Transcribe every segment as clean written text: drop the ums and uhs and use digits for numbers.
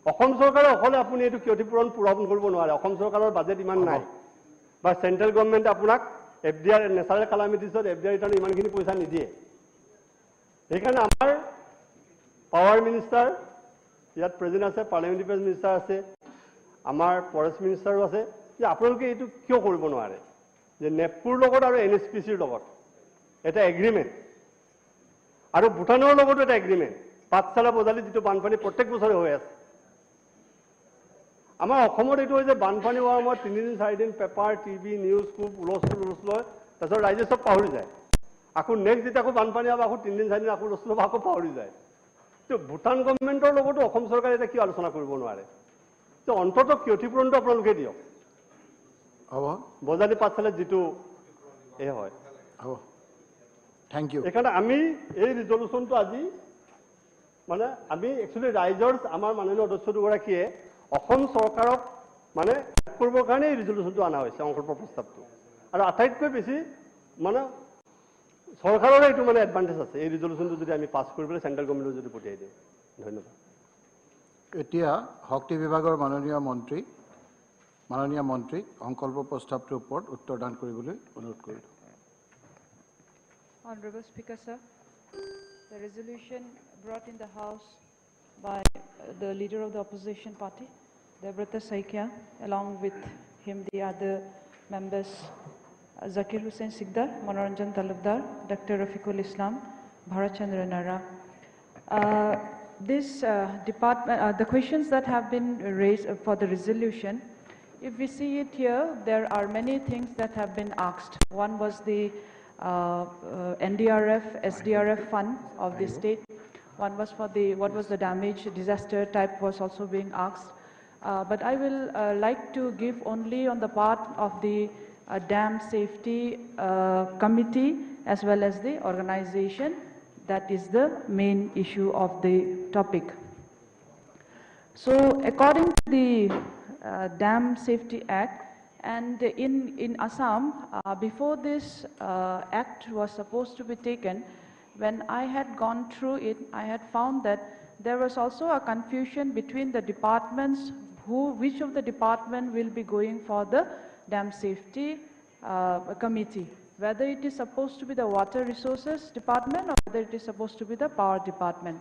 অসম চৰকাৰে অকলে আপুনি এইটো ক্ষতিপূৰণ পূৰণ কৰিব নোৱাৰে অসম চৰকাৰৰ বাজেট ইমান নাই বা চেন্ট্ৰেল গভৰ্ণমেণ্টে আপোনাক এফডিআৰ নেচাৰেল কালামিটিছত এফডিআৰ ৰিটাৰ্ণ ইমানখিনি পইচা নিদিয়ে সেইকাৰণে আমাৰ পাৱাৰ মিনিষ্টাৰ ইয়াত প্ৰেজেণ্ট আছে পাৰ্লিয়ামেণ্টাৰী এফেয়াৰ্ছ মিনিষ্টাৰ আছে আমাৰ ফৰেষ্ট মিনিষ্টাৰো আছে যে আপোনালোকে এইটো কিয় কৰিব নোৱাৰে যে নেপপুৰ লগত আৰু এনএছপিচিৰ লগত এটা এগ্ৰিমেণ্ট আৰু ভূটানৰ লগতো এটা এগ্ৰিমেণ্ট পাঠশালা বজালি যিটো বানপানী প্ৰত্যেক বছৰে হৈ আছে আমাৰ অসমত এইটো হৈছে বানপানী হোৱাৰ সময়ত 3 দিন 4 দিন পেপাৰ টিভি নিউজ খুব উলস্থুল লয় তাৰপিছত ৰাইজে চব পাহৰি যায় আকৌ নেক্সট যেতিয়া আকৌ বানপানী হ'ব আকৌ 3 দিন 4 দিন আকৌ উলস্থুল হ'ব আকৌ পাহৰি যায় তো ভূটান গভৰ্ণমেণ্টৰ লগতো অসম চৰকাৰে এটা কিয় আলোচনা কৰিব নোৱাৰে তো অন্ততঃ ক্ষতিপূৰণটো আপোনালোকে দিয়ক হ'ব বজালি পাঠশালাত যিটো এই হয় হ'ব থ্যাংক ইউ এইকাৰণে আমি এই ৰিজলিউশ্যনটো আজি মানে আমি একচুৱেলি ৰাইজৰ আমাৰ মাননীয় সদস্য দুগৰাকীয়ে অসম চৰকাৰক মানে কৰিবৰ কাৰণে এই ৰিজলিউশ্যনটো অনা হৈছে সংকল্প প্ৰস্তাৱটো আৰু আটাইতকৈ বেছি মানে চৰকাৰৰ এইটো মানে এডভান্টেজ আছে এই ৰিজলিউশ্যনটো যদি আমি পাছ কৰি পেলাই চেন্ট্ৰেল গভৰ্ণমেণ্টক যদি পঠিয়াই দিওঁ ধন্যবাদ এতিয়া শক্তি বিভাগৰ মাননীয় মন্ত্ৰীক সংকল্প প্ৰস্তাৱটোৰ ওপৰত উত্তৰদান কৰিবলৈ অনুৰোধ কৰিলোঁ Honorable Speaker, sir, the resolution brought in the House by the leader of the opposition party, Debrata Saikia, along with him the other members, Zakir Hussain Sikdar, Manoranjan Talukdar, Dr. Rafiqul Islam, Bharat Chandra Nara. The questions that have been raised for the resolution, if we see it here, there are many things that have been asked. One was the NDRF, SDRF fund of the state. One was for what was the damage, disaster type was also being asked. But I will like to give only on the part of the dam safety committee as well as the organization. That is the main issue of the topic. So according to the Dam Safety Act, and in Assam, before this act was supposed to be taken, when I had gone through it, I had found that there was also a confusion between the departments, which of the department will be going for the dam safety committee, whether it is supposed to be the water resources department or whether it is supposed to be the power department.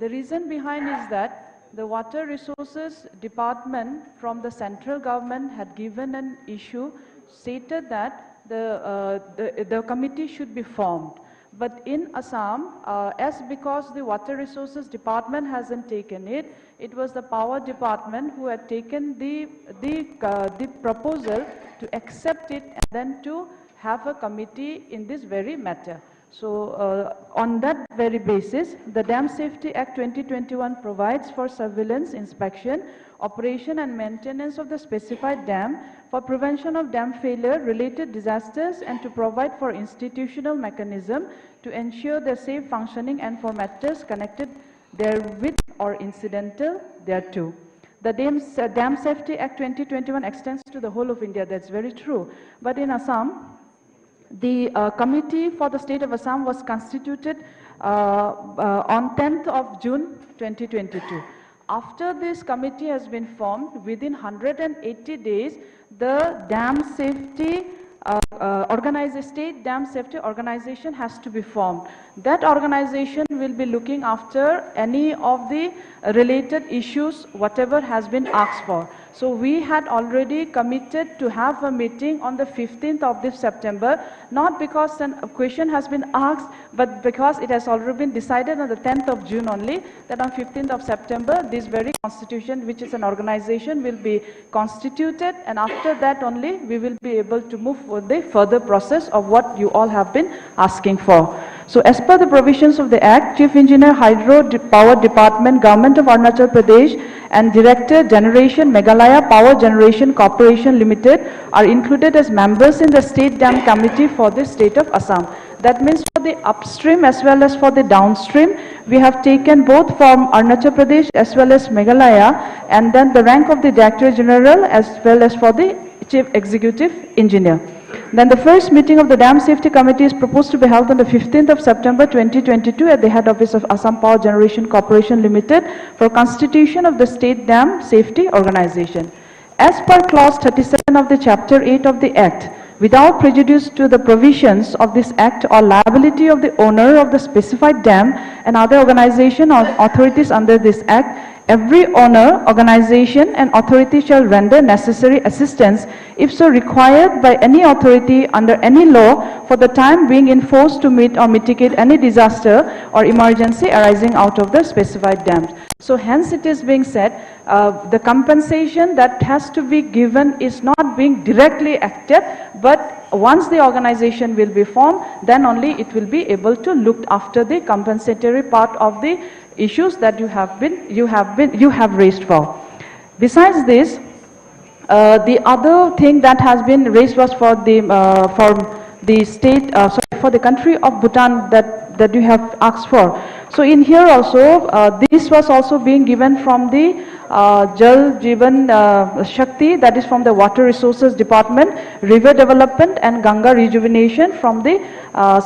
The reason behind is that the water resources department from the central government had given an issue, stated that the committee should be formed. But in Assam, as because the water resources department hasn't taken it, it was the power department who had taken the proposal to accept it and then to have a committee in this very matter. So on that very basis, the Dam Safety Act 2021 provides for surveillance, inspection, operation and maintenance of the specified dam for prevention of dam failure related disasters and to provide for institutional mechanism to ensure their safe functioning and for matters connected therewith or incidental thereto. The Dam Safety Act 2021 extends to the whole of India, that's very true. But in Assam, the committee for the state of Assam was constituted on 10th of June 2022. After this committee has been formed, within 180 days, the dam safety state dam safety organization has to be formed. That organization will be looking after any of the related issues, whatever has been asked for. So we had already committed to have a meeting on the 15th of this September, not because a question has been asked, but because it has already been decided on the 10th of June only, that on 15th of September, this very constitution, which is an organization, will be constituted, and after that only, we will be able to move with the further process of what you all have been asking for. So as per the provisions of the Act, Chief Engineer Hydro Power Department, Government of Arunachal Pradesh and Director Generation Meghalaya Power Generation Corporation Limited are included as members in the State Dam Committee for the state of Assam. That means for the upstream as well as for the downstream, we have taken both from Arunachal Pradesh as well as Meghalaya, and then the rank of the Director General as well as for the Chief Executive Engineer. Then the first meeting of the Dam Safety Committee is proposed to be held on the 15th of September 2022 at the head office of Assam Power Generation Corporation Limited for constitution of the State Dam Safety Organization. As per clause 37 of the chapter 8 of the Act, without prejudice to the provisions of this Act or liability of the owner of the specified dam and other organization or authorities under this Act, every owner, organization and authority shall render necessary assistance if so required by any authority under any law for the time being in force to meet or mitigate any disaster or emergency arising out of the specified dams. So hence it is being said, the compensation that has to be given is not being directly acted, but once the organization will be formed, then only it will be able to look after the compensatory part of the issues that you have raised for. Besides this, the other thing that has been raised was for the state, for the country of Bhutan that you have asked for. So in here also, this was also being given from the Jal Jeevan Shakti, that is from the Water Resources Department, River Development and Ganga Rejuvenation from the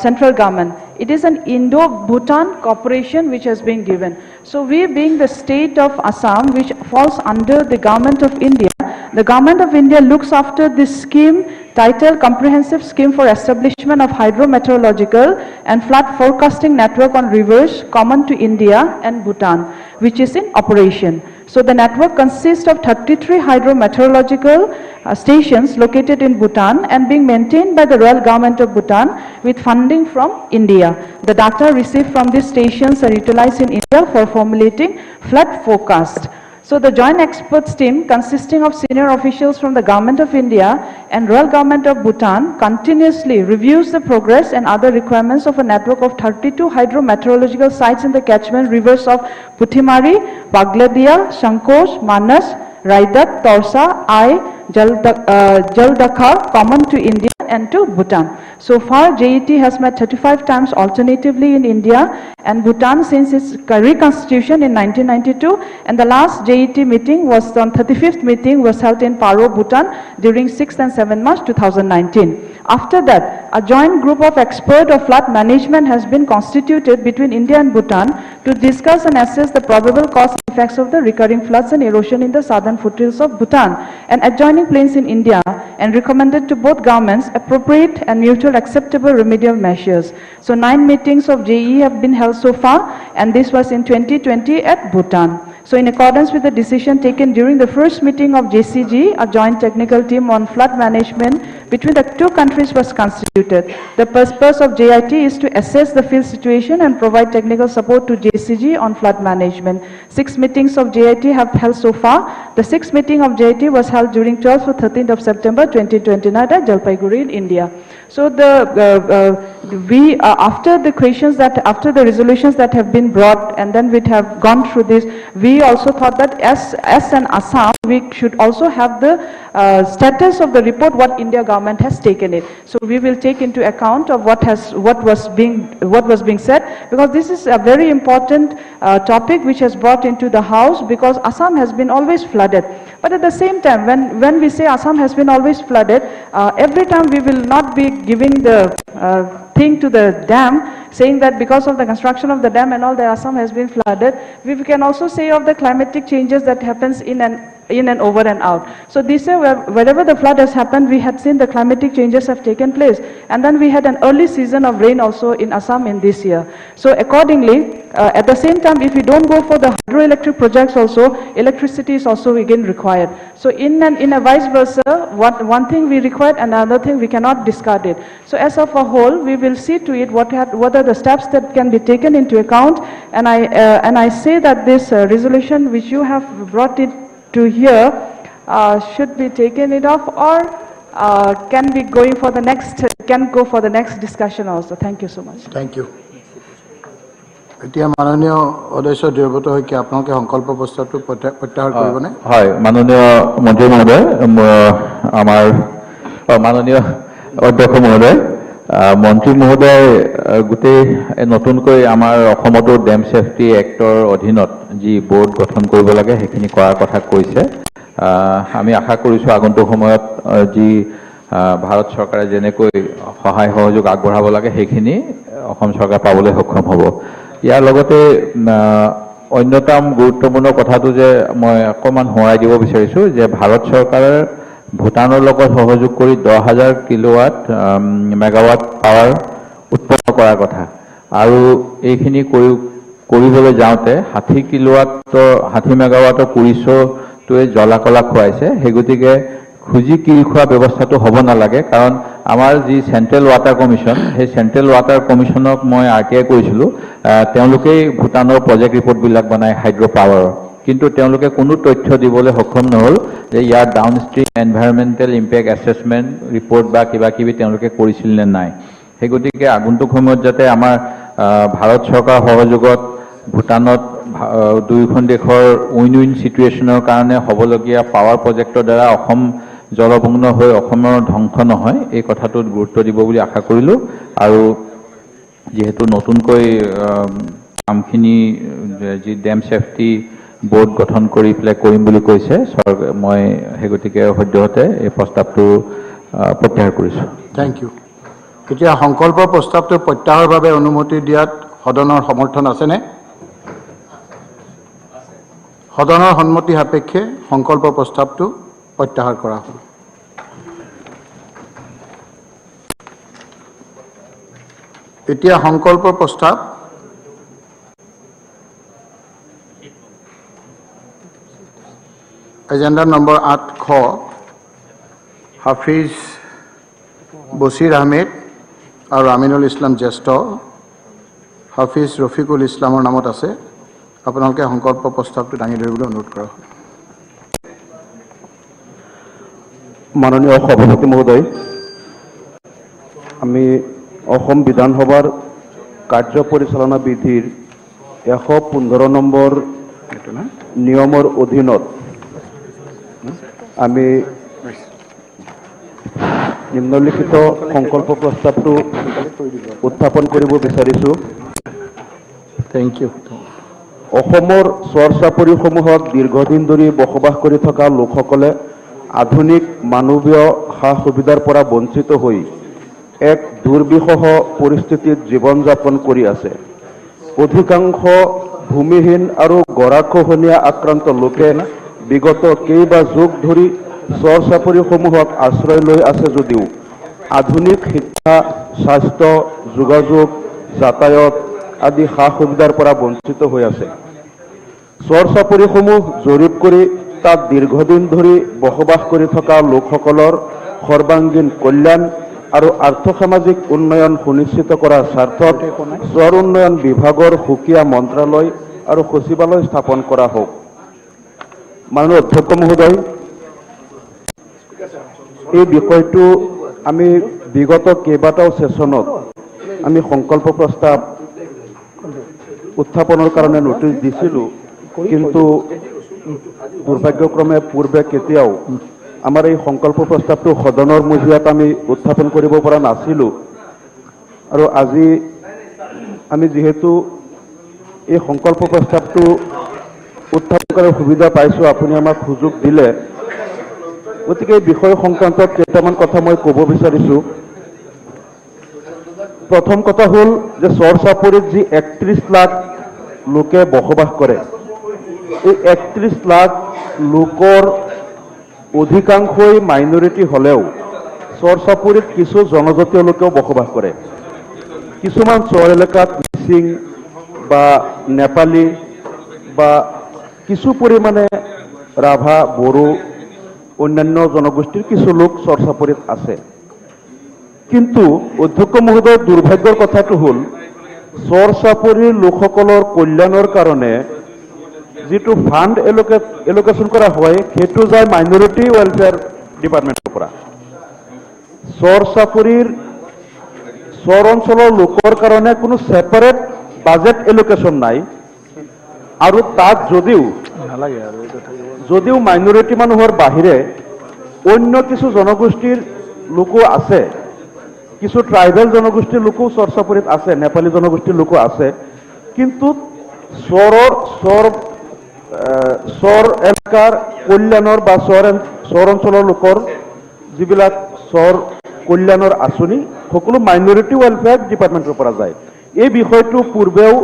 central government. It is an Indo-Bhutan cooperation which has been given. So we being the state of Assam, which falls under the government of India, the government of India looks after this scheme titled Comprehensive Scheme for Establishment of Hydrometeorological and Flood Forecasting Network on Rivers common to India and Bhutan, which is in operation. So the network consists of 33 hydrometeorological stations located in Bhutan and being maintained by the royal government of Bhutan with funding from India. The data received from these stations are utilized in India for formulating flood forecast. So the joint experts team consisting of senior officials from the government of India and royal government of Bhutan continuously reviews the progress and other requirements of a network of 32 hydrometeorological sites in the catchment rivers of Puthimari, Bagladia, Shankos, Manas, Raidak, Torsa, Jaldakha common to India and to Bhutan. So far, JET has met 35 times alternatively in India and Bhutan since its reconstitution in 1992, and the last JET meeting was on 35th meeting was held in Paro, Bhutan during 6th and 7th March 2019. After that, a joint group of experts of flood management has been constituted between India and Bhutan to discuss and assess the probable cause and effects of the recurring floods and erosion in the southern foothills of Bhutan and adjoining plains in India, and recommended to both governments appropriate and mutual acceptable remedial measures. So 9 meetings of JE have been held so far, and this was in 2020 at Bhutan. So in accordance with the decision taken during the first meeting of JCG, a joint technical team on flood management between the two countries was constituted. The purpose of JIT is to assess the field situation and provide technical support to JCG on flood management. 6 meetings of JIT have held so far. The 6th meeting of JIT was held during 12th or 13th of September 2029 at Jalpaiguri in India. So after the questions after the resolutions that have been brought, and then we have gone through this, we also thought that as an Assam, we should also have the status of the report what India government has taken it. So we will take into account of what was being said, because this is a very important topic which has brought into the house, because Assam has been always flooded. But at the same time, when we say Assam has been always flooded, every time we will not be giving the thing to the dam, saying that because of the construction of the dam and all, the Assam has been flooded. We can also say of the climatic changes that happens in and over and out. So this year, wherever the flood has happened, we had seen the climatic changes have taken place. And then we had an early season of rain also in Assam in this year. So accordingly, at the same time, if we don't go for the hydroelectric projects also, electricity is also again required. So in a vice versa, one thing we require, another thing we cannot discard it. So as of a whole, we will see to it what are the steps that can be taken into account. And I say that this resolution which you have brought it to here should be taken it off, or can be going for the next, can go for the next discussion also. Thank you so much. Thank you. এতিয়া মাননীয় অধ্যক্ষ দেৱব্ৰত হয় কি আপোনালোকে সংকল্প প্ৰস্তাৱটো প্ৰত্যাহাৰ কৰিবনে? হয়, মাননীয় মন্ত্ৰী মহোদয়, আমাৰ মাননীয় অধ্যক্ষ মহোদয়, মন্ত্ৰী মহোদয় গোটেই নতুনকৈ আমাৰ অসমতো ডেম ছেফটি এক্টৰ অধীনত যি বোৰ্ড গঠন কৰিব লাগে সেইখিনি কৰাৰ কথা কৈছে। আমি আশা কৰিছোঁ আগন্তুক সময়ত যি ভাৰত চৰকাৰে যেনেকৈ সহায় সহযোগ আগবঢ়াব লাগে সেইখিনি অসম চৰকাৰ পাবলৈ সক্ষম হ'ব। ইয়াৰ লগতে অন্যতম গুৰুত্বপূৰ্ণ কথাটো যে মই অকণমান সোঁৱৰাই দিব বিচাৰিছোঁ যে ভাৰত চৰকাৰে ভূটানৰ লগত সহযোগ কৰি 10,000 কিলোৱাট মেগাৱাট পাৱাৰ উৎপন্ন কৰাৰ কথা আৰু এইখিনি কৰিবলৈ যাওঁতে 60 কিলোৱাটৰ 60 মেগাৱাটৰ পৰিচয়টোৱে জ্বলা-কলা খুৱাইছে। সেই গতিকে খুজি কিল খোৱা ব্যৱস্থাটো হ'ব নালাগে, কাৰণ আমাৰ যি চেণ্ট্ৰেল ৱাটাৰ কমিশ্যন, সেই চেণ্ট্ৰেল ৱাটাৰ কমিশ্যনক মই RTI কৰিছিলোঁ, তেওঁলোকেই ভূটানৰ প্ৰজেক্ট ৰিপৰ্টবিলাক বনায় হাইড্ৰ' পাৱাৰৰ, কিন্তু তেওঁলোকে কোনো তথ্য দিবলৈ সক্ষম নহ'ল যে ইয়াৰ downstream environmental impact assessment report বা কিবা কিবি তেওঁলোকে কৰিছিল নে নাই। সেই গতিকে আগন্তুক সময়ত যাতে আমাৰ ভাৰত চৰকাৰৰ সহযোগত ভূটানত দুয়োখন দেশৰ উইন উইন চিটুৱেশ্যনৰ কাৰণে হ'বলগীয়া পাৱাৰ প্ৰজেক্টৰ দ্বাৰা অসম জলমগ্ন হৈ অসমৰ ধ্বংস নহয়, এই কথাটোত গুৰুত্ব দিব বুলি আশা কৰিলোঁ। আৰু যিহেতু নতুনকৈ কামখিনি যি ডেম ছেফটি বোৰ্ড গঠন কৰি পেলাই কৰিম বুলি কৈছে, মই সেই গতিকে সদ্যহতে এই প্ৰস্তাৱটো প্ৰত্যাহাৰ কৰিছোঁ। Thank you. এতিয়া সংকল্প প্ৰস্তাৱটো প্ৰত্যাহাৰৰ বাবে অনুমতি দিয়াত সদনৰ সমৰ্থন আছেনে? সদনৰ সন্মতি সাপেক্ষে সংকল্প প্ৰস্তাৱটো প্ৰত্যাহাৰ কৰা হ'ল। এতিয়া সংকল্প প্ৰস্তাৱ এজেণ্ডা নম্বৰ 8খ হাফিজ বছিৰ আহমেদ আৰু আমিনুল ইছলাম জ্যেষ্ঠ, হাফিজ ৰফিকুল ইছলামৰ নামত আছে। আপোনালোকে সংকল্প প্ৰস্তাৱটো দাঙি ধৰিবলৈ অনুৰোধ কৰা হ'ল। মাননীয় সভাপতি মহোদয়, আমি অসম বিধানসভাৰ কাৰ্য পৰিচালনা বিধিৰ 115 নম্বৰ নিয়মৰ অধীনত আমি নিম্নলিখিত সংকল্প প্ৰস্তাৱটো উত্থাপন কৰিব বিচাৰিছোঁ। Thank you. অসমৰ চৰ চাপৰিসমূহত দীৰ্ঘদিন ধৰি বসবাস কৰি থকা লোকসকলে আধুনিক মানৱীয় সা সুবিধাৰ পৰা বঞ্চিত হৈ এক দুৰ্বিষহ পৰিস্থিতিত জীৱন যাপন কৰি আছে। অধিকাংশ ভূমিহীন আৰু গৰাখহনীয়া আক্ৰান্ত লোকে বিগত কেইবা যুগ ধৰি চৰ চাপৰিসমূহত আশ্ৰয় লৈ আছে যদিও আধুনিক শিক্ষা, স্বাস্থ্য, যোগাযোগ, যাতায়াত আদি সা সুবিধাৰ পৰা বঞ্চিত হৈ আছে। চৰ চাপৰিসমূহ জৰীপ কৰি তাত দীৰ্ঘদিন ধৰি বসবাস কৰি থকা লোকসকলৰ সৰ্বাংগীন কল্যাণ আৰু আৰ্থসামাজিক উন্নয়ন সুনিশ্চিত কৰাৰ স্বাৰ্থত চৰ উন্নয়ন বিভাগৰ সুকীয়া মন্ত্ৰালয় আৰু সচিবালয় স্থাপন কৰা হওক। মাননীয় অধ্যক্ষ মহোদয়, এই বিষয়টো আমি বিগত কেইবাটাও সেশনত আমি সংকল্প প্ৰস্তাৱ উত্থাপনৰ কাৰণে নোটিছ দিছিলোঁ, কিন্তু দুৰ্ভাগ্যক্ৰমে পূৰ্বে কেতিয়াও আমাৰ এই সংকল্প প্ৰস্তাৱটো সদনৰ মজিয়াত আমি উত্থাপন কৰিব পৰা নাছিলোঁ। আৰু আজি আমি যিহেতু এই সংকল্প প্ৰস্তাৱটো উত্থাপন কৰাৰ সুবিধা পাইছোঁ, আপুনি আমাক সুযোগ দিলে, গতিকে এই বিষয় সংক্ৰান্তত কেইটামান কথা মই ক'ব বিচাৰিছোঁ। প্ৰথম কথা হ'ল যে চৰ চাপৰিত যি 31 লাখ লোকে বসবাস কৰে, এই 31 লাখ লোকৰ অধিকাংশই মাইনৰিটি হ'লেও চৰ চাপৰিত কিছু জনজাতীয় লোকেও বসবাস কৰে। কিছুমান চৰ এলেকাত মিচিং বা নেপালী বা কিছু পৰিমাণে ৰাভা, বড়ো, অন্যান্য জনগোষ্ঠীৰ কিছু লোক চৰ চাপৰিত আছে। কিন্তু অধ্যক্ষ মহোদয়, দুৰ্ভাগ্যৰ কথাটো হ'ল চৰ চাপৰিৰ লোকসকলৰ কল্যাণৰ কাৰণে যিটো ফাণ্ড এলোকেশ্যন কৰা হয়, সেইটো যায় মাইনৰিটি ৱেলফেয়াৰ ডিপাৰ্টমেণ্টৰ পৰা। চৰ চাপৰিৰ চৰ অঞ্চলৰ লোকৰ কাৰণে কোনো ছেপাৰেট বাজেট এলোকেশ্যন নাই। আৰু তাত যদিও মাইনৰিটি মানুহৰ বাহিৰে অন্য কিছু জনগোষ্ঠীৰ লোকো আছে, কিছু ট্ৰাইবেল জনগোষ্ঠীৰ লোকো চৰ চাপৰিত আছে, নেপালী জনগোষ্ঠীৰ লোকো আছে, কিন্তু চৰ এলেকাৰ কল্যাণৰ বা চৰ অঞ্চলৰ লোকৰ যিবিলাক চৰ কল্যাণৰ আঁচনি সকলো মাইনৰিটি ৱেলফেয়াৰ ডিপাৰ্টমেণ্টৰ পৰা যায়। এই বিষয়টো পূৰ্বেও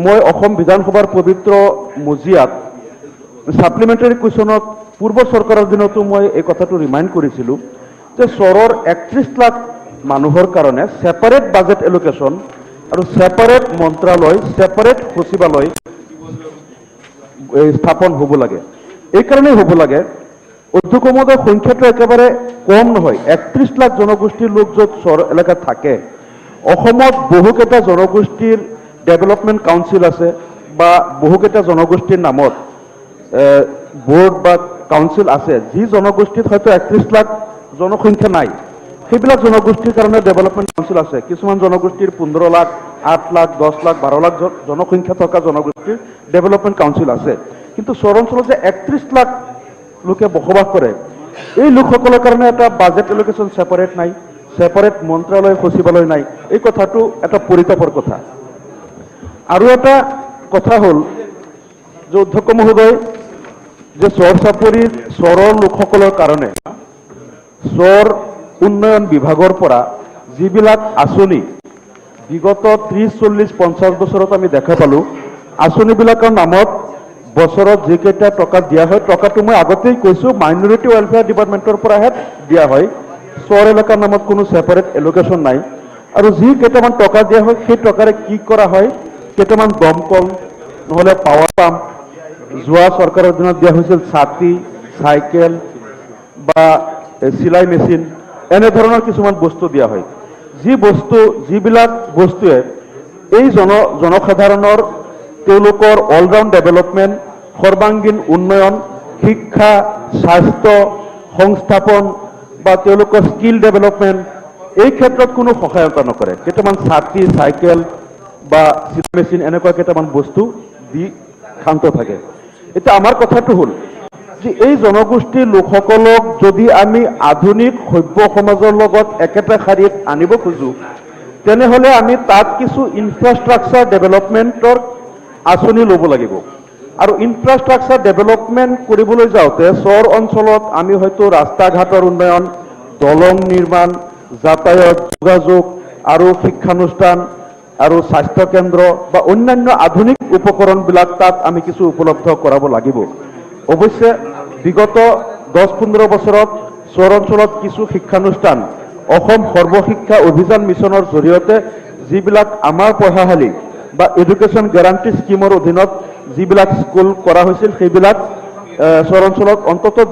মই অসম বিধানসভাৰ পবিত্ৰ মজিয়াত ছাপ্লিমেণ্টাৰী কুৱেশ্যনত পূৰ্ব চৰকাৰৰ দিনতো মই এই কথাটো ৰিমাইণ্ড কৰিছিলোঁ যে চৰৰ 31 লাখ মানুহৰ কাৰণে ছেপাৰেট বাজেট এলোকেশ্যন আৰু ছেপাৰেট মন্ত্ৰালয় ছেপাৰেট সচিবালয় স্থাপন হ'ব লাগে। এইকাৰণেই হ'ব লাগে অধ্যক্ষ মহোদয় সংখ্যাটো একেবাৰে কম নহয়। 31 লাখ জনগোষ্ঠীৰ লোক য'ত চৰ এলেকাত থাকে, অসমত বহুকেইটা জনগোষ্ঠীৰ ডেভেলপমেণ্ট কাউন্সিল আছে বা বহুকেইটা জনগোষ্ঠীৰ নামত বোৰ্ড বা কাউন্সিল আছে, যি জনগোষ্ঠীত হয়তো 31 লাখ জনসংখ্যা নাই, সেইবিলাক জনগোষ্ঠীৰ কাৰণে ডেভেলপমেণ্ট কাউন্সিল আছে। কিছুমান জনগোষ্ঠীৰ 15 লাখ 8 লাখ 10 লাখ 12 লাখ জনসংখ্যা থকা জনগোষ্ঠীৰ ডেভেলপমেণ্ট কাউন্সিল আছে। কিন্তু চৰ অঞ্চলত যে 31 লাখ লোকে বসবাস কৰে, এই লোকসকলৰ কাৰণে এটা বাজেট এলোকেশ্যন ছেপাৰেট নাই, ছেপাৰেট মন্ত্ৰালয় সচিবালয় নাই। এই কথাটো এটা পৰিতাপৰ কথা। আৰু এটা কথা হ'ল যে অধ্যক্ষ মহোদয়, যে চৰ চাপৰিৰ চৰৰ লোকসকলৰ কাৰণে চৰ উন্নয়ন বিভাগৰ পৰা যিবিলাক আঁচনি বিগত 30-40-50 বছৰত আমি দেখা পালোঁ, আঁচনিবিলাকৰ নামত বছৰত যিকেইটা টকা দিয়া হয়, টকাটো মই আগতেই কৈছোঁ মাইনৰিটি ৱেলফেয়াৰ ডিপাৰ্টমেণ্টৰ পৰাহে দিয়া হয়। চৰ এলেকাৰ নামত কোনো ছেপাৰেট এলোকেশ্যন নাই। আৰু যি কেইটামান টকা দিয়া হয়, সেই টকাৰে কি কৰা হয়, কেইটামান দমকল নহ'লে পাৱাৰ পাম্প, যোৱা চৰকাৰৰ দিনত দিয়া হৈছিল ছাতি, চাইকেল বা চিলাই মেচিন, এনেধৰণৰ কিছুমান বস্তু দিয়া হয়। যিবিলাক বস্তুৱে এই জনসাধাৰণৰ তেওঁলোকৰ অলৰাউণ্ড ডেভেলপমেণ্ট, সৰ্বাংগীন উন্নয়ন, শিক্ষা, স্বাস্থ্য, সংস্থাপন বা তেওঁলোকৰ স্কিল ডেভেলপমেণ্ট, এই ক্ষেত্ৰত কোনো সহায়তা নকৰে। কেইটামান ছাতি, চাইকেল বা চিলাই মেচিন এনেকুৱা কেইটামান বস্তু দি ক্ষান্ত থাকে। এতিয়া আমাৰ কথাটো হ'ল যে এই জনগোষ্ঠীৰ লোকসকলক যদি আমি আধুনিক সভ্য সমাজৰ লগত একেটা শাৰীত আনিব খোজোঁ, তেনেহ'লে আমি তাত কিছু ইনফ্ৰাষ্ট্ৰাকচাৰ ডেভেলপমেণ্টৰ আঁচনি ল'ব লাগিব। আৰু ইনফ্ৰাষ্ট্ৰাকচাৰ ডেভেলপমেণ্ট কৰিবলৈ যাওঁতে চৰ অঞ্চলত আমি হয়তো ৰাস্তা ঘাটৰ উন্নয়ন, দলং নিৰ্মাণ, যাতায়াত, যোগাযোগ আৰু শিক্ষানুষ্ঠান আৰু স্বাস্থ্যকেন্দ্ৰ বা অন্যান্য আধুনিক উপকৰণবিলাক তাত আমি কিছু উপলব্ধ কৰাব লাগিব। অৱশ্যে বিগত 10-15 বছৰত চৰ অঞ্চলত কিছু শিক্ষানুষ্ঠান অসম সৰ্বশিক্ষা অভিযান মিছনৰ জৰিয়তে যিবিলাক আমাৰ পঢ়াশালী বা এডুকেশ্যন গেৰাণ্টি স্কিমৰ অধীনত যিবিলাক স্কুল কৰা হৈছিল, সেইবিলাক চৰ অঞ্চলত অন্ততঃ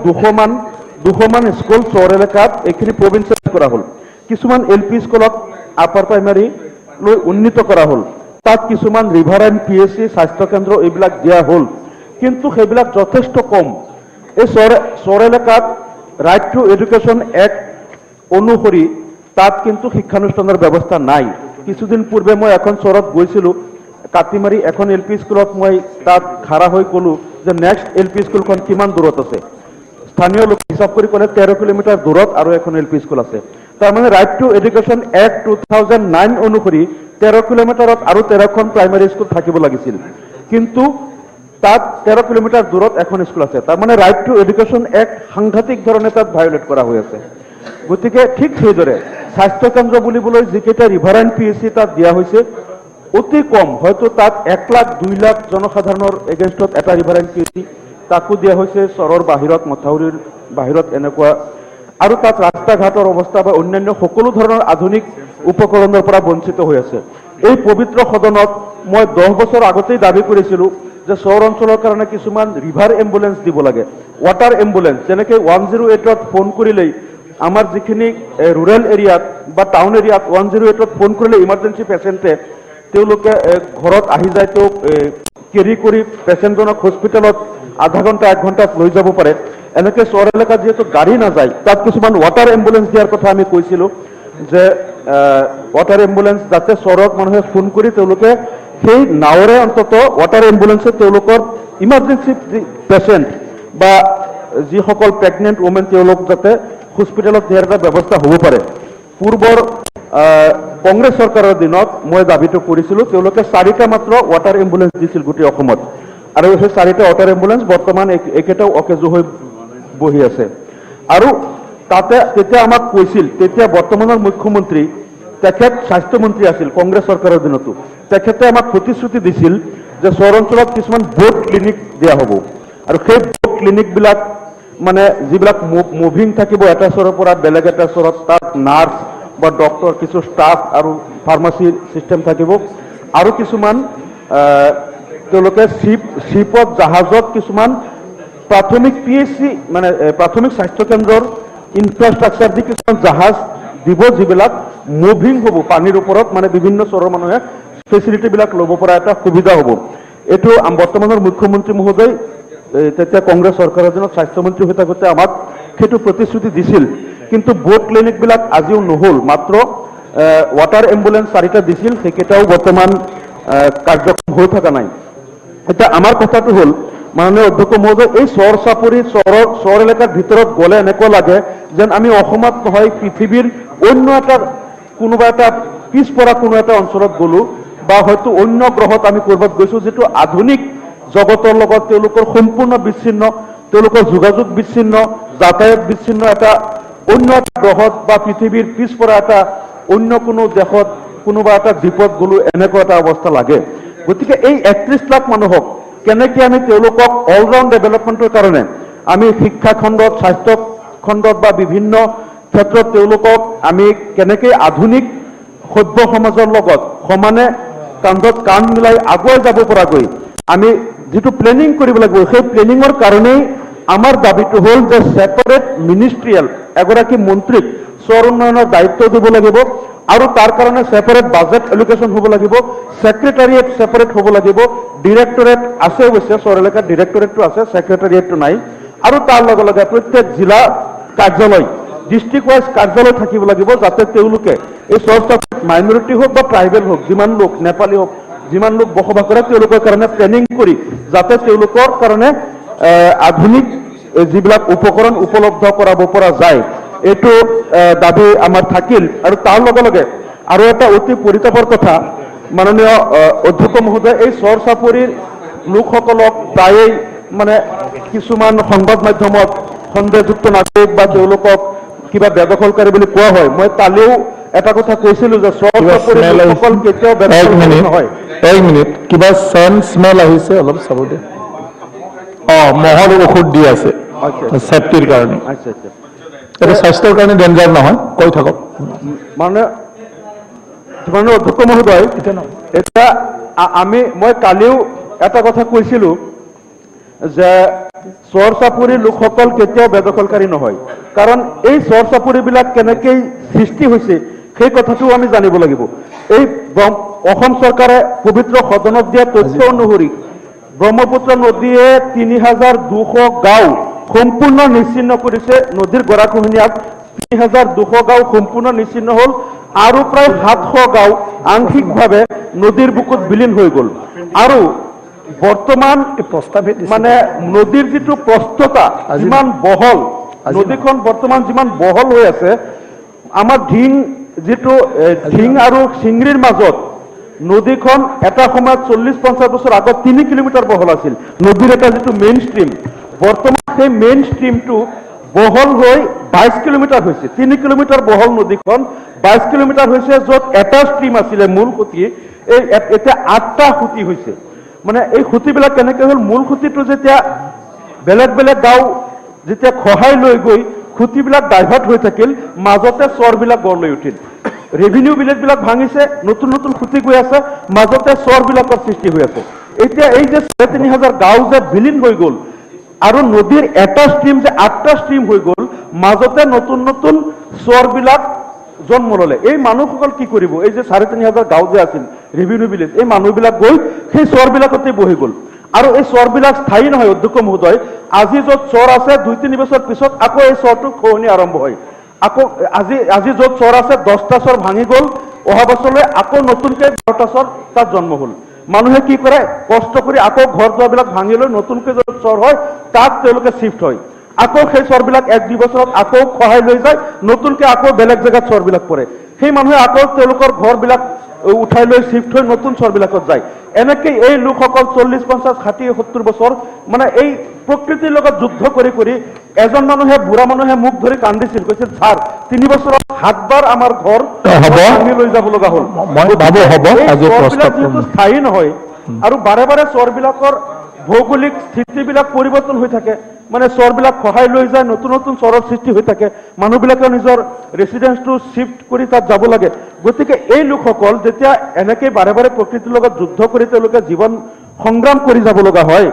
200মান স্কুল চৰ এলেকাত এইখিনি প্ৰভিন্সিয়েলাইজ কৰা হ'ল। কিছুমান LP স্কুলক আপাৰ প্ৰাইমাৰী লৈ উন্নীত কৰা হ'ল। তাত কিছুমান ৰিভাৰাইন PSC স্বাস্থ্যকেন্দ্ৰ এইবিলাক দিয়া হ'ল, কিন্তু সেইবিলাক যথেষ্ট কম। এই চৰ এলেকাত ৰাইট টু এডুকেশ্যন এক্ট অনুসৰি তাত কিন্তু শিক্ষানুষ্ঠানৰ ব্যৱস্থা নাই। কিছুদিন পূৰ্বে মই এখন চৰত গৈছিলোঁ, কাটিমাৰি এখন LP স্কুলত মই তাত খাৰা হৈ ক'লোঁ যে নেক্সট LP স্কুলখন কিমান দূৰত আছে। স্থানীয় লোক হিচাপ কৰি ক'লে 13 কিলোমিটাৰ দূৰত আৰু এখন LP স্কুল আছে। তাৰমানে ৰাইট টু এডুকেশ্যন এক্ট 2009 অনুসৰি 13 কিলোমিটাৰত আৰু 13খন প্ৰাইমাৰী স্কুল থাকিব লাগিছিল, কিন্তু তাত 13 কিলোমিটাৰ দূৰত এখন স্কুল আছে। তাৰমানে ৰাইট টু এডুকেশ্যন এক্ট সাংঘাতিক ধৰণে তাত ভায়োলেট কৰা হৈ আছে। গতিকে ঠিক সেইদৰে স্বাস্থ্যকেন্দ্ৰ বুলিবলৈ যিকেইটা ৰিভাৰাইন PSC তাত দিয়া হৈছে, অতি কম, হয়তো তাত 1 লাখ 2 লাখ জনসাধাৰণৰ এগেইনষ্টত এটা ৰিভাৰাইন PSC, তাকো দিয়া হৈছে চৰৰ বাহিৰত, মথাউৰিৰ বাহিৰত এনেকুৱা। আৰু তাত ৰাস্তা ঘাটৰ অৱস্থা বা অন্যান্য সকলো ধৰণৰ আধুনিক উপকৰণৰ পৰা বঞ্চিত হৈ আছে। এই পবিত্ৰ সদনত মই 10 বছৰ আগতেই দাবী কৰিছিলোঁ যে চৰ অঞ্চলৰ কাৰণে কিছুমান ৰিভাৰ এম্বুলেন্স দিব লাগে, ৱাটাৰ এম্বুলেন্স। যেনেকৈ 108ত ফোন কৰিলেই আমাৰ যিখিনি ৰুৰেল এৰিয়াত বা টাউন এৰিয়াত 108ত ফোন কৰিলে ইমাৰ্জেঞ্চি পেচেণ্টে তেওঁলোকে ঘৰত আহি যায়, তেওঁক কেৰি কৰি পেচেণ্টজনক হস্পিটেলত আধা ঘণ্টা 1 ঘণ্টাত লৈ যাব পাৰে। এনেকৈ চৰ এলেকাত যিহেতু গাড়ী নাযায়, তাত কিছুমান ৱাটাৰ এম্বুলেন্স দিয়াৰ কথা আমি কৈছিলোঁ যে ৱাটাৰ এম্বুলেন্স যাতে চৰত মানুহে ফোন কৰি তেওঁলোকে সেই নাৱেৰে অন্তত ৱাটাৰ এম্বুলেন্সে তেওঁলোকৰ ইমাৰ্জেঞ্চি পেচেণ্ট বা যিসকল প্ৰেগনেণ্ট উমেন তেওঁলোক যাতে হস্পিটেলত নিয়াৰ এটা ব্যৱস্থা হ'ব পাৰে। পূৰ্বৰ কংগ্ৰেছ চৰকাৰৰ দিনত মই দাবীটো কৰিছিলোঁ, তেওঁলোকে 4টা মাত্ৰ ৱাটাৰ এম্বুলেন্স দিছিল গোটেই অসমত। আৰু সেই 4টা ৱাটাৰ এম্বুলেন্স বৰ্তমান একেটাও অকেজো হৈ বহি আছে। আৰু তাতে তেতিয়া আমাক কৈছিল, তেতিয়া বৰ্তমানৰ মুখ্যমন্ত্ৰী তেখেত স্বাস্থ্যমন্ত্ৰী আছিল কংগ্ৰেছ চৰকাৰৰ দিনতো, তেখেতে আমাক প্ৰতিশ্ৰুতি দিছিল যে চহৰ অঞ্চলত কিছুমান বোট ক্লিনিক দিয়া হ'ব। আৰু সেই বোট ক্লিনিকবিলাক মানে যিবিলাক মুভিং থাকিব এটা চহৰৰ পৰা বেলেগ এটা চহৰত, তাত নাৰ্ছ বা ডক্টৰ, কিছু ষ্টাফ আৰু ফাৰ্মাচী চিষ্টেম থাকিব। আৰু কিছুমান তেওঁলোকে শ্বিপত জাহাজত কিছুমান প্ৰাথমিক PHC মানে প্ৰাথমিক স্বাস্থ্য কেন্দ্ৰৰ ইনফ্ৰাষ্ট্ৰাকচাৰ দি কিছুমান জাহাজ দিব, যিবিলাক মুভিং হ'ব পানীৰ ওপৰত, মানে বিভিন্ন চহৰৰ মানুহে ফেচিলিটিবিলাক ল'ব পৰা এটা সুবিধা হ'ব। এইটো বৰ্তমানৰ মুখ্যমন্ত্ৰী মহোদয় তেতিয়া কংগ্ৰেছ চৰকাৰৰ দিনত স্বাস্থ্যমন্ত্ৰী হৈ থাকোঁতে আমাক সেইটো প্ৰতিশ্ৰুতি দিছিল। কিন্তু বোট ক্লিনিকবিলাক আজিও নহ'ল, মাত্ৰ ৱাটাৰ এম্বুলেন্স 4টা দিছিল, সেইকেইটাও বৰ্তমান কাৰ্যক্ষম হৈ থকা নাই। এতিয়া আমাৰ কথাটো হ'ল, মাননীয় অধ্যক্ষ মহোদয়, এই চৰ চাপৰি চহৰ এলেকাৰ ভিতৰত গ'লে এনেকুৱা লাগে যেন আমি অসমত নহয় পৃথিৱীৰ অন্য এটা কোনোবা এটা পিছপৰা কোনো এটা অঞ্চলত গ'লো, বা হয়তো অন্য গ্ৰহত আমি ক'ৰবাত গৈছোঁ, যিটো আধুনিক জগতৰ লগত তেওঁলোকৰ সম্পূৰ্ণ বিচ্ছিন্ন, তেওঁলোকৰ যোগাযোগ বিচ্ছিন্ন, যাতায়াত বিচ্ছিন্ন এটা অন্য এটা গ্ৰহত বা পৃথিৱীৰ পিছপৰা এটা অন্য কোনো দেশত কোনোবা এটা দ্বীপত গ'লো, এনেকুৱা এটা অৱস্থা লাগে। গতিকে এই 31 লাখ মানুহক কেনেকৈ আমি তেওঁলোকক অলৰাউণ্ড ডেভেলপমেণ্টৰ কাৰণে আমি শিক্ষা খণ্ডত, স্বাস্থ্য খণ্ডত বা বিভিন্ন ক্ষেত্ৰত তেওঁলোকক আমি কেনেকৈ আধুনিক সভ্য সমাজৰ লগত সমানে কান্ধত কান্ধ মিলাই আগুৱাই যাব পৰাকৈ আমি যিটো প্লেনিং কৰিব লাগিব, সেই প্লেনিঙৰ কাৰণেই আমাৰ দাবীটো হ'ল যে ছেপাৰেট মিনিষ্ট্ৰিয়েল এগৰাকী মন্ত্ৰীক চহৰ উন্নয়নৰ দায়িত্ব দিব লাগিব, আৰু তাৰ কাৰণে ছেপাৰেট বাজেট এলোকেশ্যন হ'ব লাগিব, ছেক্ৰেটাৰিয়েট ছেপাৰেট হ'ব লাগিব। ডিৰেক্টৰেট আছে অৱশ্যে, চহৰ এলেকাত ডিৰেক্টৰেটটো আছে, ছেক্ৰেটাৰিয়েটটো নাই। আৰু তাৰ লগে লগে প্ৰত্যেক জিলা কাৰ্যালয়, ডিষ্ট্ৰিক্ট ৱাইজ কাৰ্যালয় থাকিব লাগিব, যাতে তেওঁলোকে এই চহৰ মাইনৰিটি হওক বা ট্ৰাইবেল হওক, যিমান লোক নেপালী হওক, যিমান লোক বসবাস কৰে, তেওঁলোকৰ কাৰণে প্লেনিং কৰি যাতে তেওঁলোকৰ কাৰণে আধুনিক যিবিলাক উপকৰণ উপলব্ধ কৰাব পৰা যায়, এইটো দাবী আমাৰ থাকিল। আৰু তাৰ লগে লগে আৰু এটা অতি পৰিতাপৰ কথা, মাননীয় অধ্যক্ষ মহোদয়, এই চৰ চাপৰিৰ লোকসকলক প্ৰায়েই মানে কিছুমান সংবাদ মাধ্যমত সন্দেহযুক্ত নাগৰিক বা তেওঁলোকক কিবা বেদখলকাৰী বুলি কোৱা হয়। মই কালিও এটা কথা কৈছিলো যে চৰ চাপৰিৰ লোকসকল কেতিয়াও বেদখলকাৰী নহয়। এক মিনিট, কিবা স্মেল আহিছে, অলপ চাব দে। মহৰ ঔষধ দি আছে ছেফটিৰ কাৰণে। আচ্ছা আচ্ছা, এইটো স্বাস্থ্যৰ কাৰণে ডেঞ্জাৰ নহয়, কৈ থাকক। মাননীয় অধ্যক্ষ মহোদয়, এতিয়া মই কালিও এটা কথা কৈছিলো যে চৰ চাপৰিৰ লোকসকল কেতিয়াও বেদখলকাৰী নহয়, কাৰণ এই চৰ চাপৰিবিলাক কেনেকৈ সৃষ্টি হৈছে সেই কথাটোও আমি জানিব লাগিব। এই অসম চৰকাৰে পবিত্ৰ সদনত দিয়া তথ্য অনুসৰি ব্ৰহ্মপুত্ৰ নদীয়ে 3200 গাঁও সম্পূৰ্ণ নিশ্চিন্ন কৰিছে। নদীৰ গৰাখহনীয়াত 3200 গাঁও সম্পূৰ্ণ নিশ্চিন্ন হ'ল, আৰু প্ৰায় 700 গাঁও আংশিকভাৱে নদীৰ বুকুত বিলীন হৈ গ'ল। আৰু বৰ্তমান মানে নদীৰ যিটো প্ৰস্থতা যিমান বহল, নদীখন বৰ্তমান যিমান বহল হৈ আছে, আমাৰ ঢিং আৰু চিংৰিৰ মাজত নদীখন এটা সময়ত 40-50 বছৰ আগত 3 কিলোমিটাৰ বহল আছিল। নদীৰ এটা যিটো মেইন ষ্ট্ৰীম, বৰ্তমান সেই মেইন ষ্ট্ৰীমটো বহল হৈ 22 কিলোমিটাৰ হৈছে। 3 কিলোমিটাৰ বহল নদীখন 22 কিলোমিটাৰ হৈছে, য'ত এটা ষ্ট্ৰীম আছিলে মূল খুঁটি, এতিয়া 8টা খুঁটি হৈছে। মানে এই খুঁটিবিলাক কেনেকৈ হ'ল, মূল খুঁটিটো যেতিয়া বেলেগ বেলেগ গাঁও যেতিয়া খহাই লৈ গৈ খুঁটিবিলাক ডাইভাৰ্ট হৈ থাকিল, মাজতে চৰবিলাক গঢ় লৈ উঠিল। ৰেভিনিউ ভিলেজবিলাক ভাঙিছে, নতুন নতুন খুঁটি গৈ আছে, মাজতে চৰবিলাকৰ সৃষ্টি হৈ আছে। এতিয়া এই যে 3500 গাঁও যে বিলীন হৈ গ'ল, আৰু নদীৰ এটা ষ্ট্ৰীম যে 8টা ষ্ট্ৰীম হৈ গ'ল, মাজতে নতুন নতুন চৰবিলাক জন্ম ল'লে। এই মানুহসকল কি কৰিব? এই যে 3500 গাঁও যে আছিল ৰেভিনিউ ভিলেজ, এই মানুহবিলাক গৈ সেই চৰবিলাকতে বহি গ'ল। আৰু এই চৰবিলাক স্থায়ী নহয় অধ্যক্ষ মহোদয়। আজি য'ত চৰ আছে 2-3 বছৰ পিছত আকৌ এই চৰটো খহনি আৰম্ভ হয়। আকৌ আজি য'ত চৰ আছে 10টা চৰ ভাঙি গ'ল, অহা বছৰলৈ আকৌ নতুনকৈ 10টা চৰ তাত জন্ম হ'ল। মানুহে কি কৰে, কষ্ট কৰি আকৌ ঘৰ দুৱাৰবিলাক ভাঙি লৈ নতুনকৈ য'ত চৰ হয় তাত তেওঁলোকে শিফ্ট হয়। আকৌ সেই চৰবিলাক 1-2 বছৰত আকৌ খহাই লৈ যায়, নতুনকৈ আকৌ বেলেগ জেগাত চৰবিলাক পৰে। সেই মানুহে আকৌ তেওঁলোকৰ ঘৰবিলাক উঠাই লৈ শিফ্ট হৈ নতুন চৰবিলাকত যায়। এনেকৈ এই লোকসকল 40, 50, 60, 70 বছৰ মানে এই প্ৰকৃতিৰ লগত যুদ্ধ কৰি কৰি এজন মানুহে বুঢ়া মানুহে মুখ ধৰি কান্দিছিল, কৈছিল ছাৰ 3 বছৰত 7 বাৰ আমাৰ ঘৰ ভাঙি লৈ যাব লগা হ'ল। মই ভাবো হ'ব আজি চৰবিলাক যিহেতু স্থায়ী নহয় আৰু বাৰে বাৰে চৰবিলাকৰ ভৌগোলিক স্থিতিবিলাক পৰিৱৰ্তন হৈ থাকে, মানে চৰবিলাক খহাই লৈ যায়, নতুন নতুন চৰৰ সৃষ্টি হৈ থাকে, মানুহবিলাকে নিজৰ ৰেচিডেন্সটো শিফ্ট কৰি তাত যাব লাগে। গতিকে এই লোকসকল যেতিয়া এনেকৈ বাৰে বাৰে প্ৰকৃতিৰ লগত যুদ্ধ কৰি তেওঁলোকে জীৱন সংগ্ৰাম কৰি যাব লগা হয়,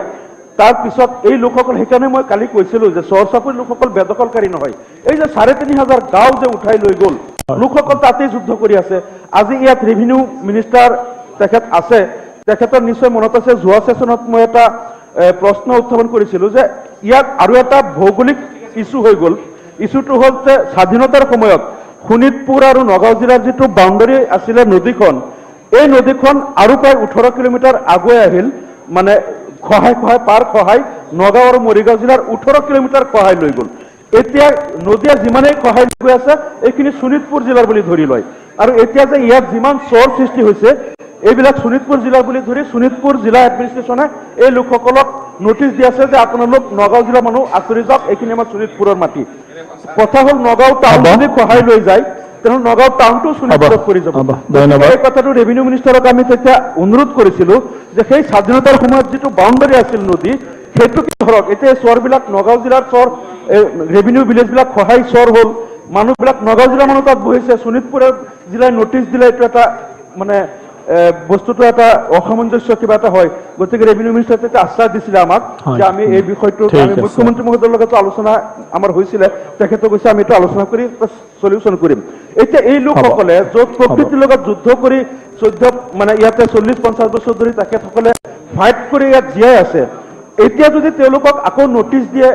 তাৰ পিছত এই লোকসকল, সেইকাৰণে মই কালি কৈছিলো যে চৰ চাপৰি লোকসকল বেদখলকাৰী নহয়। এই যে 3,500 গাঁও যে উঠাই লৈ গ'ল, লোকসকল তাতেই যুদ্ধ কৰি আছে। আজি ইয়াত ৰেভিনিউ মিনিষ্টাৰ তেখেত আছে, তেখেতৰ নিশ্চয় মনত আছে যোৱা সেশনত মই এটা প্ৰশ্ন উত্থাপন কৰিছিলো যে ইয়াত আৰু এটা ভৌগোলিক ইছ্যু হৈ গ'ল। ইছ্যুটো হ'ল যে স্বাধীনতাৰ সময়ত শোণিতপুৰ আৰু নগাঁও জিলাৰ যিটো বাউণ্ডাৰী আছিলে নদীখন, এই নদীখন আৰু প্ৰায় 18 কিলোমিটাৰ আগুৱাই আহিল, মানে খহাই নগাঁও আৰু মৰিগাঁও জিলাৰ 18 কিলোমিটাৰ খহাই লৈ গ'ল। এতিয়া নদীয়ে যিমানেই খহাই লৈ গৈ আছে এইখিনি শোণিতপুৰ জিলাৰ বুলি ধৰি লয়, আৰু এতিয়া যে ইয়াত যিমান চৰ সৃষ্টি হৈছে এইবিলাক শোণিতপুৰ জিলাৰ বুলি ধৰি শোণিতপুৰ জিলা এডমিনিষ্ট্ৰেশ্যনে এই লোকসকলক নোটিছ দি আছে যে আপোনালোক নগাঁও জিলাৰ মানুহ আঁতৰি যাওক, এইখিনি আমাৰ শোণিতপুৰৰ মাটি। কথা হ'ল নগাঁও টাউন যদি খহাই লৈ যায় তেনে নগাঁও টাউনটো শোণিতপুৰত পৰি যাব। এই কথাটো ৰেভিনিউ মিনিষ্টাৰক আমি তেতিয়া অনুৰোধ কৰিছিলো যে সেই স্বাধীনতাৰ সময়ত যিটো বাউণ্ডাৰী আছিল নদী, সেইটোকে ধৰক। এতিয়া চৰবিলাক নগাঁও জিলাৰ চৰ, ৰেভিনিউ ভিলেজবিলাক খহাই চৰ হ'ল, মানুহবিলাক নগাঁও জিলাৰ মানুহ তাত বহিছে, শোণিতপুৰৰ জিলাই নোটিছ দিলে এইটো এটা মানে বস্তুটো এটা অসামঞ্জস্য কিবা এটা হয়। গতিকে ৰেভিনিউ মিনিষ্টাৰে তেতিয়া আশ্বাস দিছিলে আমাক যে আমি এই বিষয়টো আমি মুখ্যমন্ত্ৰী মহোদয়ৰ লগতো আলোচনা আমাৰ হৈছিলে, তেখেতে কৈছে আমি এইটো আলোচনা কৰি সলিউশ্যন কৰিম। এতিয়া এই লোকসকলে য'ত প্ৰকৃতিৰ লগত যুদ্ধ কৰি মানে ইয়াতে 40-50 বছৰ ধৰি তেখেতসকলে ফাইট কৰি ইয়াত জীয়াই আছে, এতিয়া যদি তেওঁলোকক আকৌ নোটিছ দিয়ে,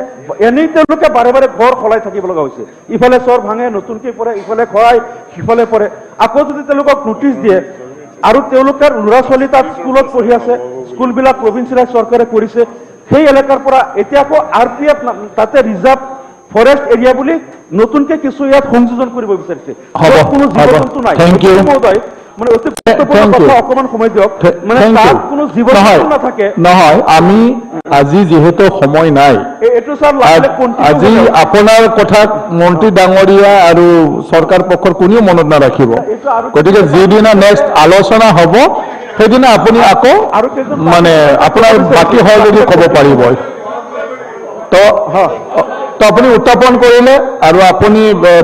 এনেই তেওঁলোকে বাৰে বাৰে ঘৰ সলাই থাকিব লগা হৈছে। ইফালে চৰ ভাঙে, নতুনকৈ পৰে, ইফালে খহাই, সিফালে পৰে। আকৌ যদি তেওঁলোকক নোটিছ দিয়ে আৰু তেওঁলোকৰ ল'ৰা ছোৱালী তাত স্কুলত পঢ়ি আছে, স্কুলবিলাক প্ৰভিন্সিয়েল চৰকাৰে কৰিছে, সেই এলেকাৰ পৰা এতিয়া আকৌ RPF তাতে ৰিজাৰ্ভ ফৰেষ্ট এৰিয়া বুলি নতুনকৈ কিছু ইয়াত সংযোজন কৰিব বিচাৰিছে, কোনো জীৱ জন্তু নাই। মহোদয় মানে অতি গুৰুত্বপূৰ্ণ কথা, অকণমান সময় দিয়ক, মানে তাত কোনো জীৱ জন্তু নাথাকে। নহয়, আমি আজি যিহেতু সময় নাই, এইটো স্যাৰ আজি আপোনাৰ কথা মন্ত্ৰী ডাঙৰীয়া আৰু চৰকাৰ পক্ষৰ কোনেও মনত নাৰাখিব। গতিকে যিদিনা নেক্সট আলোচনা হ'ব সেইদিনা আপুনি আকৌ মানে আপোনাৰ বাকী হয় যদি ক'ব পাৰিব। তো আপুনি উত্থাপন কৰিলে আৰু আপুনি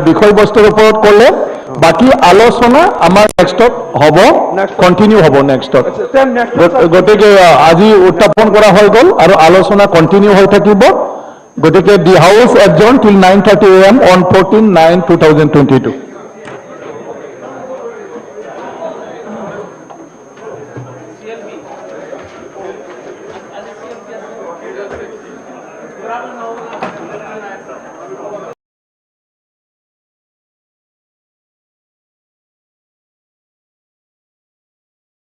বিষয়বস্তুৰ ওপৰত ক'লে, বাকী আলোচনা আমাৰ নেক্সটত হ'ব, কণ্টিনিউ হ'ব নেক্সটত। গতিকে আজি উত্থাপন কৰা হৈ গ'ল আৰু আলোচনা কণ্টিনিউ হৈ থাকিব। গতিকে দি হাউচ এডজৰ্ন টিল 9:30 AM on 14/9/2022.